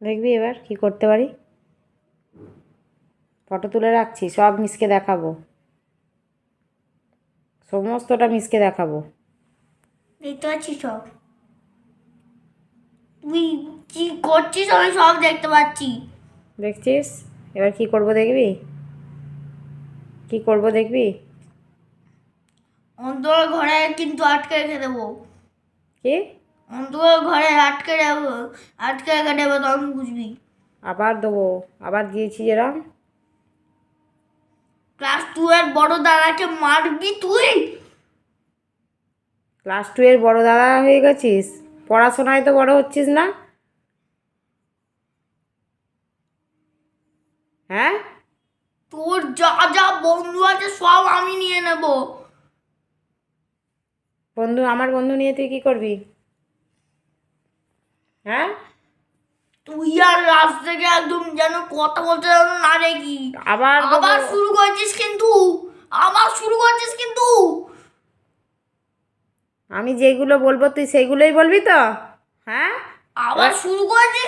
দেখবি এবার কি করতে পারি। ফটো তুলে রাখছি, সব মিসকে দেখাবো, সমস্তটা মিসকে দেখাবো। দেখতে পাচ্ছি সব, তুই কি করছিস আমি সব দেখতে পাচ্ছি। দেখছিস? এবার কি করব দেখবি, কি করব দেখবি। অন্ধকার ঘরে কিন্তু আটকে রেখে দেবো। কি? অন্ধকার ঘরে আটকে রেখে দেবো, তখন বুঝবি। আবার দেবো, আবার দিয়েছি যেরম। ক্লাস 2 এর বড় দাদাকে মারবি তুই? ক্লাস 2 এর বড় দাদা হয়ে গেছিস, পড়াশোনায় তো বড় হচ্ছিস না। হ্যাঁ, তোর যা যা বন্ধু আছে সব আমি নিয়ে নেব। বন্ধু, আমার বন্ধু নিয়ে তুই কি করবি? হ্যাঁ, তুই আর রাত থেকে একদম যেন কথা বলতে যেন না দেখি। আবার আবার দেবো। শুরু করছিস কিন্তু, আবার শুরু করছিস কিন্তু। আমি যেগুলো বলবো তুই সেইগুলোই বলবি তো? হ্যাঁ, আবার শুরু করছিস।